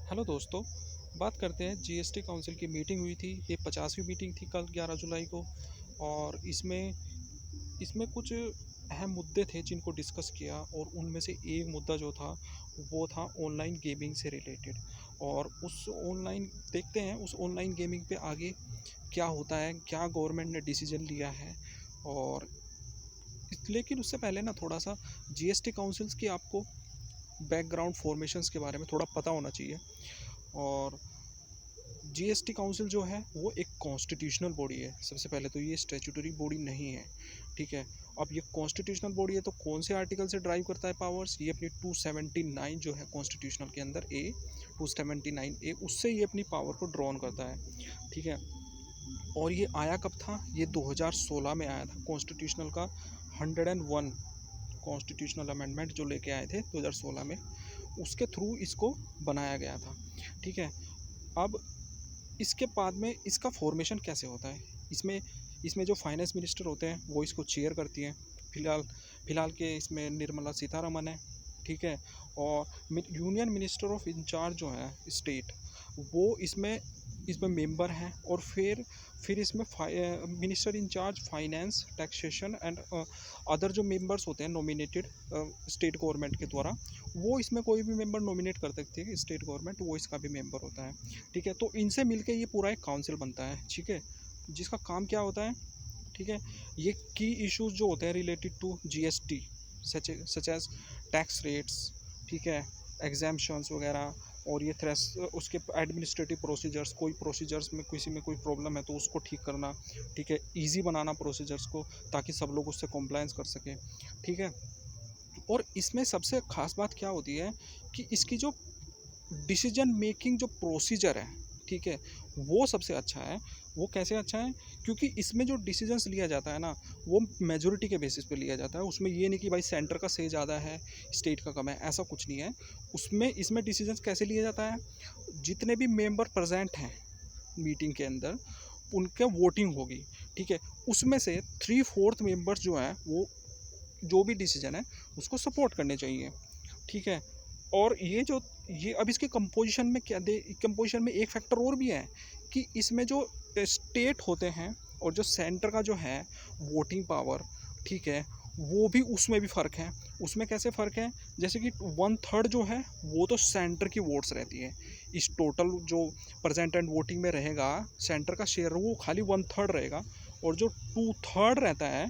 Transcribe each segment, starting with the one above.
Hello दोस्तों। बात करते हैं जीएसटी काउंसिल की मीटिंग हुई थी। ये 50वीं मीटिंग थी कल 11 जुलाई को। और इसमें इसमें कुछ अहम मुद्दे थे जिनको डिस्कस किया, और उनमें से एक मुद्दा जो था वो था ऑनलाइन गेमिंग से रिलेटेड। और उस ऑनलाइन देखते हैं उस ऑनलाइन गेमिंग पे आगे क्या होता है, क्या गवर्नमेंट ने डिसीजन लिया है। और लेकिन उससे पहले ना थोड़ा सा जीएसटी काउंसिल्स की आपको बैकग्राउंड फॉर्मेशंस के बारे में थोड़ा पता होना चाहिए। और जीएसटी काउंसिल जो है वो एक कॉन्स्टिट्यूशनल बॉडी है। सबसे पहले तो ये स्टैट्यूटरी बॉडी नहीं है, ठीक है। अब ये कॉन्स्टिट्यूशनल बॉडी है तो कौन से आर्टिकल से ड्राइव करता है पावर्स? ये अपनी 279 जो है कॉन्स्टिट्यूशनल के अंदर ए 279A, उससे ये अपनी पावर को ड्रॉन करता है, ठीक है। और ये आया कब था? ये 2016 में आया था कॉन्स्टिट्यूशनल का 101 कॉन्स्टिट्यूशनल अमेंडमेंट जो लेके आए थे 2016 में, उसके थ्रू इसको बनाया गया था, ठीक है। अब इसके बाद में इसका फॉर्मेशन कैसे होता है? इसमें इसमें जो फाइनेंस मिनिस्टर होते हैं वो इसको चेयर करती हैं। फ़िलहाल फ़िलहाल के इसमें निर्मला सीतारमन है, ठीक है। और यूनियन मिनिस्टर ऑफ इंचार्ज जो है स्टेट, वो इसमें इसमें मेंबर हैं। और फिर इसमें minister in-charge finance, taxation and other जो मेंबर्स होते हैं नॉमिनेटेड स्टेट गवर्नमेंट के द्वारा, वो इसमें कोई भी मेंबर नॉमिनेट कर सकती है स्टेट गवर्नमेंट, वो इसका भी मेंबर होता है, ठीक है। तो इनसे मिलके ये पूरा एक काउंसिल बनता है, ठीक है, जिसका काम क्या होता है, ठीक है। ये की इश्यूज जो होते हैं related to GST, such as tax rates, ठीक है, एग्जाम्पशंस वगैरह, और ये थ्रेस उसके एडमिनिस्ट्रेटिव प्रोसीजर्स, कोई प्रोसीजर्स में किसी में कोई प्रॉब्लम है तो उसको ठीक करना, ठीक है, इजी बनाना प्रोसीजर्स को ताकि सब लोग उससे कॉम्प्लायंस कर सकें, ठीक है। और इसमें सबसे ख़ास बात क्या होती है कि इसकी जो डिसीजन मेकिंग जो प्रोसीजर है, ठीक है, वो सबसे अच्छा है। वो कैसे अच्छा है? क्योंकि इसमें जो डिसीजंस लिया जाता है ना, वो मेजॉरिटी के बेसिस पे लिया जाता है। उसमें ये नहीं कि भाई सेंटर का से ज़्यादा है, स्टेट का कम है, ऐसा कुछ नहीं है। उसमें इसमें डिसीजंस कैसे लिया जाता है? जितने भी मेंबर प्रेजेंट हैं मीटिंग के अंदर, उनके वोटिंग होगी, ठीक है। उसमें से 3/4 मेंबर्स जो हैं वो जो भी डिसीजन है उसको सपोर्ट करने चाहिए, ठीक है। और ये अब इसके कंपोजिशन में क्या दे, कंपोजिशन में एक फैक्टर और भी है कि इसमें जो स्टेट होते हैं और जो सेंटर का जो है वोटिंग पावर, ठीक है, वो भी उसमें भी फ़र्क है। उसमें कैसे फ़र्क है? जैसे कि 1/3 जो है वो तो सेंटर की वोट्स रहती है। इस टोटल जो प्रेजेंट एंड वोटिंग में रहेगा, सेंटर का शेयर वो खाली 1/3 रहेगा। और जो 2/3 रहता है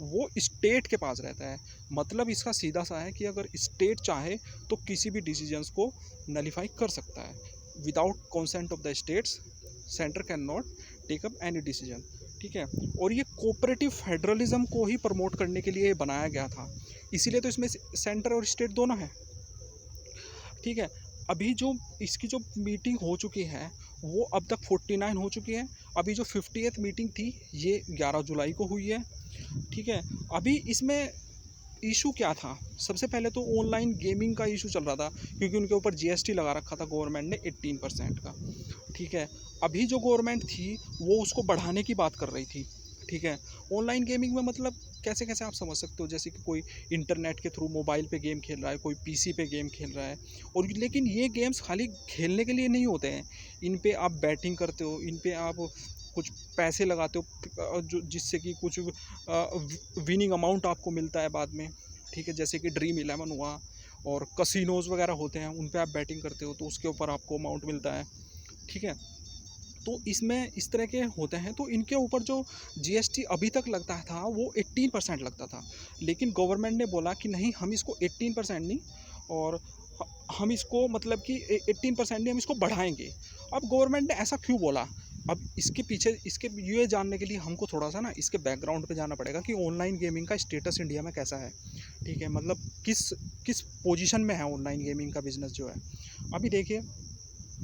वो स्टेट के पास रहता है। मतलब इसका सीधा सा है कि अगर स्टेट चाहे तो किसी भी डिसीजंस को नलीफाई कर सकता है। Without consent of the states centre can not take up any decision, ठीक है। और ये कोऑपरेटिव फेडरलिज्म को ही प्रमोट करने के लिए बनाया गया था, इसीलिए तो इसमें सेंटर और स्टेट दोनों है, ठीक है। अभी जो इसकी जो मीटिंग हो चुकी है वो अब तक 49 हो चुकी है। अभी जो 50th मीटिंग थी ये 11 जुलाई को हुई है, ठीक है। अभी इसमें इशू क्या था? सबसे पहले तो ऑनलाइन गेमिंग का इशू चल रहा था, क्योंकि उनके ऊपर जीएसटी लगा रखा था गवर्नमेंट ने 18% का, ठीक है। अभी जो गवर्नमेंट थी वो उसको बढ़ाने की बात कर रही थी, ठीक है। ऑनलाइन गेमिंग में मतलब कैसे कैसे आप समझ सकते हो, जैसे कि कोई इंटरनेट के थ्रू मोबाइल पे गेम खेल रहा है, कोई पीसी पे गेम खेल रहा है। और लेकिन ये गेम्स खाली खेलने के लिए नहीं होते हैं, इन पे आप बैटिंग करते हो, इन पे आप कुछ पैसे लगाते हो, जो जिससे कि कुछ विनिंग अमाउंट आपको मिलता है बाद में, ठीक है। जैसे कि ड्रीम 11 हुआ, और कसिनोज़ वगैरह होते हैं उन पे आप बैटिंग करते हो तो उसके ऊपर आपको अमाउंट मिलता है, ठीक है। तो इसमें इस तरह के होते हैं। तो इनके ऊपर जो जीएसटी अभी तक लगता था वो 18% लगता था। लेकिन गवर्नमेंट ने बोला कि नहीं, हम इसको 18% नहीं, और हम इसको मतलब कि 18% नहीं, हम इसको बढ़ाएंगे। अब गवर्नमेंट ने ऐसा क्यों बोला? अब इसके पीछे इसके ये जानने के लिए हमको थोड़ा सा ना इसके बैकग्राउंड पे जाना पड़ेगा कि ऑनलाइन गेमिंग का स्टेटस इंडिया में कैसा है, ठीक है। मतलब किस किस पोजीशन में है ऑनलाइन गेमिंग का बिजनेस जो है। अभी देखिए,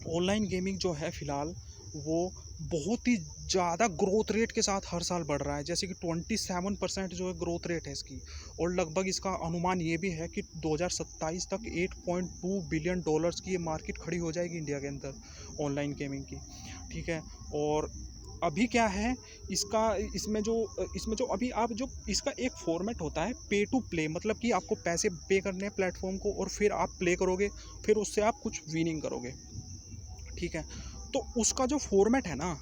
ऑनलाइन गेमिंग जो है फ़िलहाल वो बहुत ही ज़्यादा ग्रोथ रेट के साथ हर साल बढ़ रहा है। जैसे कि 27% जो है ग्रोथ रेट है इसकी। और लगभग इसका अनुमान ये भी है कि 2027 तक $8.2 बिलियन की ये मार्केट खड़ी हो जाएगी इंडिया के अंदर ऑनलाइन गेमिंग की, ठीक है। और अभी क्या है इसका, इसमें जो अभी आप जो इसका एक फॉर्मेट होता है पे टू प्ले, मतलब कि आपको पैसे पे करने हैं प्लेटफॉर्म को और फिर आप प्ले करोगे, फिर उससे आप कुछ विनिंग करोगे, ठीक है। तो उसका जो फॉर्मेट है ना,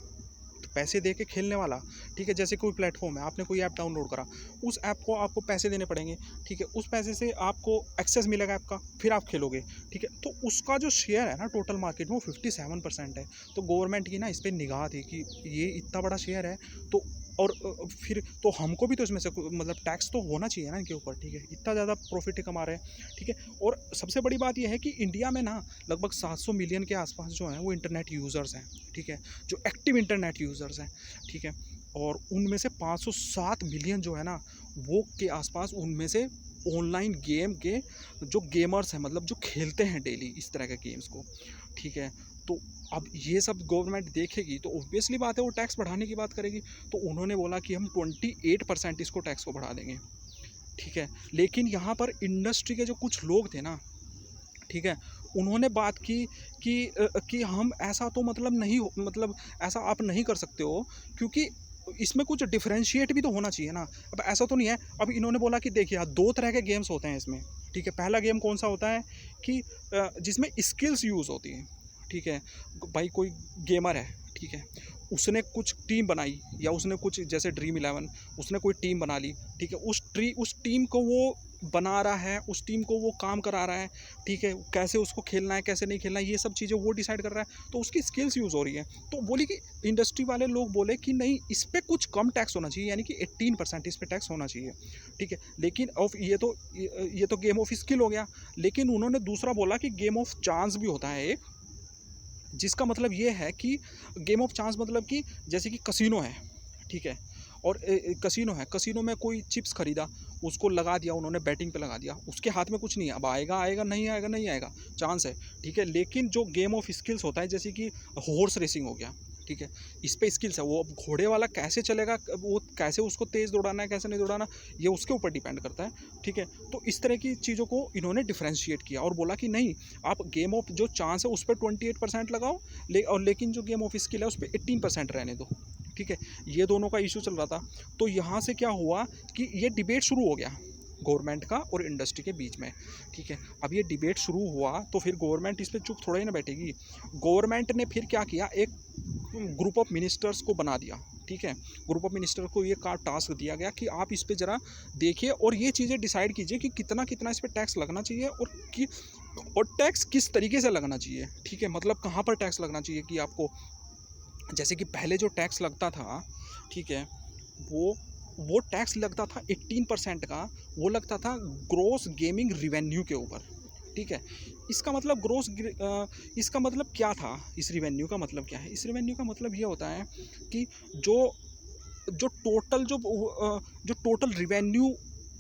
तो पैसे दे के खेलने वाला, ठीक है, जैसे कोई प्लेटफॉर्म है, आपने कोई ऐप डाउनलोड करा, उस ऐप को आपको पैसे देने पड़ेंगे, ठीक है, उस पैसे से आपको एक्सेस मिलेगा ऐप का, फिर आप खेलोगे, ठीक है। तो उसका जो शेयर है ना टोटल मार्केट में वो 57% है। तो गवर्नमेंट की ना इस पर निगाह थी कि ये इतना बड़ा शेयर है, तो और फिर तो हमको भी तो इसमें से मतलब टैक्स तो होना चाहिए ना इनके ऊपर, ठीक है, इतना ज़्यादा प्रॉफिट कमा रहे हैं, ठीक है। और सबसे बड़ी बात यह है कि इंडिया में ना लगभग 700 मिलियन के आसपास जो हैं वो इंटरनेट यूज़र्स हैं, ठीक है, जो एक्टिव इंटरनेट यूज़र्स हैं, ठीक है। और उनमें से 507 मिलियन जो है ना वो के आसपास, उनमें से ऑनलाइन गेम के जो गेमर्स हैं, मतलब जो खेलते हैं डेली इस तरह के गेम्स को, ठीक है। तो अब ये सब गवर्नमेंट देखेगी तो ऑब्वियसली बात है वो टैक्स बढ़ाने की बात करेगी। तो उन्होंने बोला कि हम 28% इसको टैक्स को बढ़ा देंगे, ठीक है। लेकिन यहाँ पर इंडस्ट्री के जो कुछ लोग थे ना, ठीक है, उन्होंने बात की कि हम ऐसा तो मतलब नहीं मतलब ऐसा आप नहीं कर सकते हो, क्योंकि इसमें कुछ डिफरेंशिएट भी तो होना चाहिए ना। अब ऐसा तो नहीं है। अब इन्होंने बोला कि देखिए दो तरह के गेम्स होते हैं इसमें, ठीक है। पहला गेम कौन सा होता है कि जिसमें स्किल्स यूज़ होती हैं, ठीक है। भाई कोई गेमर है, ठीक है, उसने कुछ टीम बनाई, या उसने कुछ जैसे ड्रीम 11 उसने कोई टीम बना ली, ठीक है। उस टीम को वो बना रहा है, उस टीम को वो काम करा रहा है, ठीक है, कैसे उसको खेलना है कैसे नहीं खेलना है ये सब चीज़ें वो डिसाइड कर रहा है, तो उसकी स्किल्स यूज़ हो रही है। तो बोली कि इंडस्ट्री वाले लोग बोले कि नहीं, इस पर कुछ कम टैक्स होना चाहिए, यानी कि 18% इस पर टैक्स होना चाहिए, ठीक है। लेकिन ऑफ ये तो गेम ऑफ स्किल हो गया। लेकिन उन्होंने दूसरा बोला कि गेम ऑफ चांस भी होता है एक, जिसका मतलब ये है कि गेम ऑफ चांस मतलब कि जैसे कि कसिनो है, ठीक है, और कसिनो है, कसिनो में कोई चिप्स खरीदा, उसको लगा दिया उन्होंने, बैटिंग पे लगा दिया, उसके हाथ में कुछ नहीं है, अब आएगा आएगा नहीं आएगा नहीं आएगा, चांस है, ठीक है। लेकिन जो गेम ऑफ स्किल्स होता है, जैसे कि हॉर्स रेसिंग हो गया, ठीक है, इस पे स्किल्स है, वो अब घोड़े वाला कैसे चलेगा, वो कैसे उसको तेज़ दौड़ाना है कैसे नहीं दौड़ाना, ये उसके ऊपर डिपेंड करता है, ठीक है। तो इस तरह की चीज़ों को इन्होंने डिफ्रेंशिएट किया और बोला कि नहीं, आप गेम ऑफ जो चांस है उस पर 28% लगाओ, और लेकिन जो गेम ऑफ स्किल है उस पर 18% रहने दो, ठीक है। ये दोनों का इशू चल रहा था। तो यहाँ से क्या हुआ कि ये डिबेट शुरू हो गया गवर्नमेंट का और इंडस्ट्री के बीच में, ठीक है। अब ये डिबेट शुरू हुआ तो फिर गवर्नमेंट इस पर चुप थोड़ा ही ना बैठेगी। गवर्नमेंट ने फिर क्या किया, एक ग्रुप ऑफ मिनिस्टर्स को बना दिया, ठीक है। ग्रुप ऑफ मिनिस्टर को ये का टास्क दिया गया कि आप इस पे ज़रा देखिए और ये चीज़ें डिसाइड कीजिए कि कितना कितना इस पर टैक्स लगना चाहिए, और टैक्स किस तरीके से लगना चाहिए, ठीक है। मतलब कहाँ पर टैक्स लगना चाहिए कि आपको, जैसे कि पहले जो टैक्स लगता था, ठीक है, वो टैक्स लगता था 18% का, वो लगता था ग्रॉस गेमिंग रिवेन्यू के ऊपर, ठीक है। इसका मतलब इसका मतलब क्या था, इस रिवेन्यू का मतलब क्या है, इस रिवेन्यू का मतलब ये होता है कि जो जो टोटल जो टोटल रिवेन्यू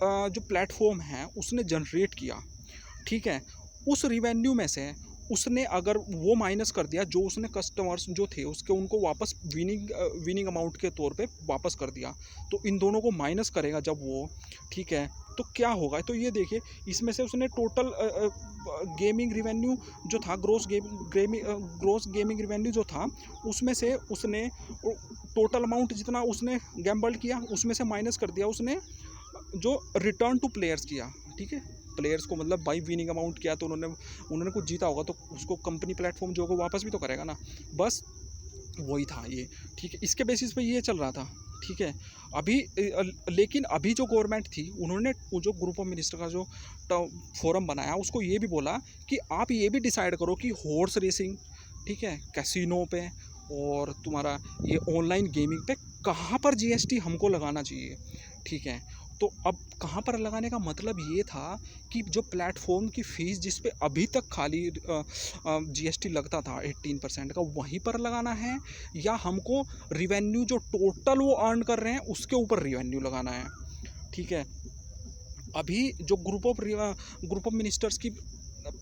जो प्लेटफॉर्म है उसने जनरेट किया, ठीक है, उस रिवेन्यू में से उसने अगर वो माइनस कर दिया, जो उसने कस्टमर्स जो थे उसके उनको वापस विनिंग अमाउंट के तौर पे वापस कर दिया, तो इन दोनों को माइनस करेगा जब वो, ठीक है, तो क्या होगा, तो ये देखिए इसमें से उसने टोटल गेमिंग रिवेन्यू जो था, ग्रोस गेमिंग रिवेन्यू जो था, उसमें से उसने टोटल अमाउंट जितना उसने गैम्बल किया उसमें से माइनस कर दिया उसने जो रिटर्न टू प्लेयर्स किया, ठीक है। प्लेयर्स को मतलब बाई विनिंग अमाउंट किया तो उन्होंने कुछ जीता होगा तो उसको कंपनी प्लेटफॉर्म जो को वापस भी तो करेगा ना, बस वही था ये, ठीक है। इसके बेसिस पे ये चल रहा था, ठीक है। लेकिन अभी जो गवर्नमेंट थी उन्होंने जो ग्रुप ऑफ मिनिस्टर का जो फोरम बनाया उसको ये भी बोला कि आप ये भी डिसाइड करो कि हॉर्स रेसिंग, ठीक है, कैसीनो पे और तुम्हारा ये ऑनलाइन गेमिंग पे कहाँ पर जीएसटी हमको लगाना चाहिए, ठीक है। तो अब कहाँ पर लगाने का मतलब ये था कि जो प्लेटफॉर्म की फ़ीस जिस पे अभी तक खाली जीएसटी लगता था 18% का, वहीं पर लगाना है, या हमको रिवेन्यू जो टोटल वो अर्न कर रहे हैं उसके ऊपर रिवेन्यू लगाना है, ठीक है। अभी जो ग्रुप ऑफ मिनिस्टर्स की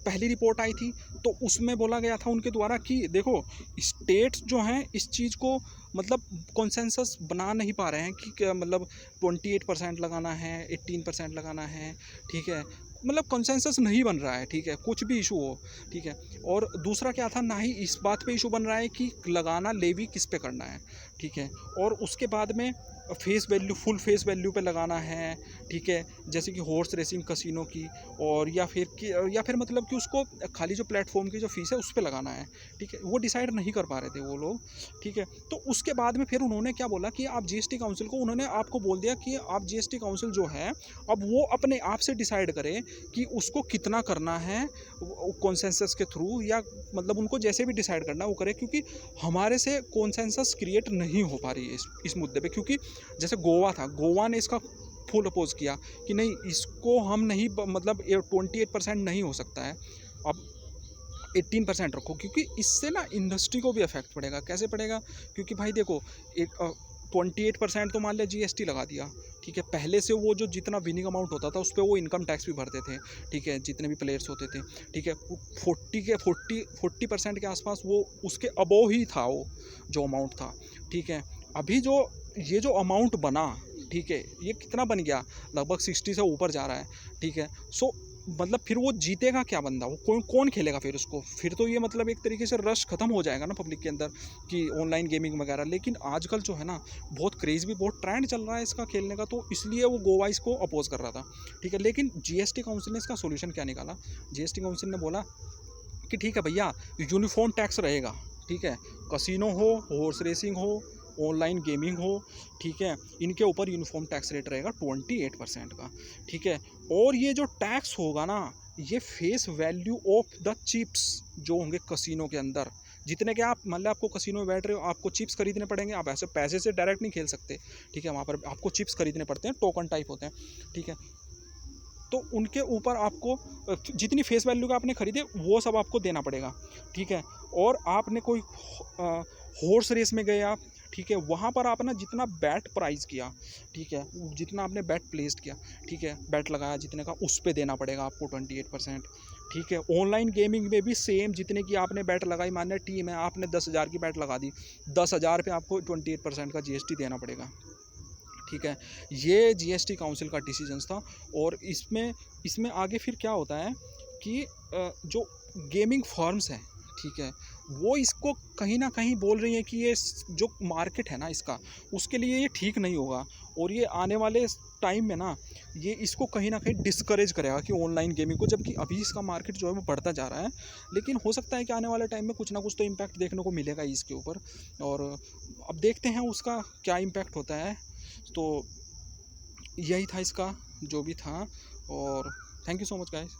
पहली रिपोर्ट आई थी तो उसमें बोला गया था उनके द्वारा कि देखो स्टेट्स जो हैं इस चीज़ को मतलब कॉन्सेंसस बना नहीं पा रहे हैं कि क्या मतलब 28% लगाना है 18% लगाना है, ठीक है, मतलब कॉन्सेंसस नहीं बन रहा है, ठीक है, कुछ भी इशू हो, ठीक है। और दूसरा क्या था, ना ही इस बात पे इशू बन रहा है कि लगाना लेवी किस पे करना है, ठीक है। और उसके बाद में face value, full face value पे लगाना है, ठीक है, जैसे कि हॉर्स रेसिंग कसिनो की, और या फिर मतलब कि उसको खाली जो प्लेटफॉर्म की जो फीस है उस पे लगाना है, ठीक है, वो डिसाइड नहीं कर पा रहे थे वो लोग, ठीक है। तो उसके बाद में फिर उन्होंने क्या बोला कि आप जीएसटी काउंसिल को, उन्होंने आपको बोल दिया कि आप जीएसटी काउंसिल जो है अब वो अपने आप से डिसाइड करे कि उसको कितना करना है कॉन्सेंसस के थ्रू, या मतलब उनको जैसे भी डिसाइड करना है वो करे, क्योंकि हमारे से कॉन्सेंसस क्रिएट नहीं हो पा रही है इस मुद्दे पे। क्योंकि जैसे गोवा था, गोवा ने इसका फुल अपोज किया कि नहीं, इसको हम नहीं, मतलब 28% नहीं हो सकता है, अब 18% रखो, क्योंकि इससे ना इंडस्ट्री को भी इफेक्ट पड़ेगा। कैसे पड़ेगा? क्योंकि भाई देखो, 28% तो मान लिया जीएसटी लगा दिया, ठीक है, पहले से वो जो जितना विनिंग अमाउंट होता था उस पर वो इनकम टैक्स भी भरते थे, ठीक है, जितने भी प्लेयर्स होते थे, ठीक है, 40% के आसपास वो उसके अबोव ही था वो जो अमाउंट था, ठीक है। अभी जो ये जो अमाउंट बना, ठीक है, ये कितना बन गया, लगभग 60 से ऊपर जा रहा है, ठीक है। सो मतलब फिर वो जीतेगा क्या बंदा, वो कौन खेलेगा फिर उसको, फिर तो ये मतलब एक तरीके से रश खत्म हो जाएगा ना पब्लिक के अंदर कि ऑनलाइन गेमिंग वगैरह। लेकिन आजकल जो है ना, बहुत क्रेज़ भी, बहुत ट्रेंड चल रहा है इसका खेलने का, तो इसलिए वो गोवा इसको अपोज कर रहा था, ठीक है। लेकिन जीएसटी काउंसिल ने इसका सोल्यूशन क्या निकाला? जीएसटी काउंसिल ने बोला कि ठीक है भैया, यूनिफॉर्म टैक्स रहेगा, ठीक है, कसिनो हो, हॉर्स रेसिंग हो, ऑनलाइन गेमिंग हो, ठीक है, इनके ऊपर यूनिफॉर्म टैक्स रेट रहेगा 28% का, ठीक है। और ये जो टैक्स होगा ना, ये face value of the chips जो होंगे कसिनो के अंदर, जितने के आप मान लो आपको कसिनो में बैठ रहे हो, आपको चिप्स खरीदने पड़ेंगे, आप ऐसे पैसे से डायरेक्ट नहीं खेल सकते, ठीक है, वहाँ पर आपको चिप्स खरीदने पड़ते हैं, टोकन टाइप होते हैं, ठीक है। तो उनके ऊपर आपको जितनी फेस वैल्यू का आपने खरीदे वो सब आपको देना पड़ेगा, ठीक है। और आपने कोई हॉर्स रेस में गए आप, ठीक है, वहाँ पर आप ना जितना बैट प्राइस किया, ठीक है, जितना आपने बैट प्लेस्ड किया, ठीक है, बैट लगाया जितने का, उस पर देना पड़ेगा आपको 28%, ठीक है। ऑनलाइन गेमिंग में भी सेम, जितने की आपने बैट लगाई, मान्य टीम है, आपने 10,000 की बैट लगा दी, 10,000 पे आपको 28% का जीएसटी देना पड़ेगा, ठीक है। ये जीएसटी काउंसिल का डिसीजंस था। और इसमें इसमें आगे फिर क्या होता है कि जो गेमिंग फर्म्स हैं, ठीक है, वो इसको कहीं ना कहीं बोल रही हैं कि ये जो मार्केट है ना इसका, उसके लिए ये ठीक नहीं होगा, और ये आने वाले टाइम में ना, ये इसको कहीं ना कहीं डिस्करेज करेगा कि ऑनलाइन गेमिंग को, जबकि अभी इसका मार्केट जो है वो बढ़ता जा रहा है। लेकिन हो सकता है कि आने वाले टाइम में कुछ ना कुछ तो इम्पैक्ट देखने को मिलेगा इसके ऊपर, और अब देखते हैं उसका क्या इम्पैक्ट होता है। तो यही था इसका जो भी था। और thank you so much guys.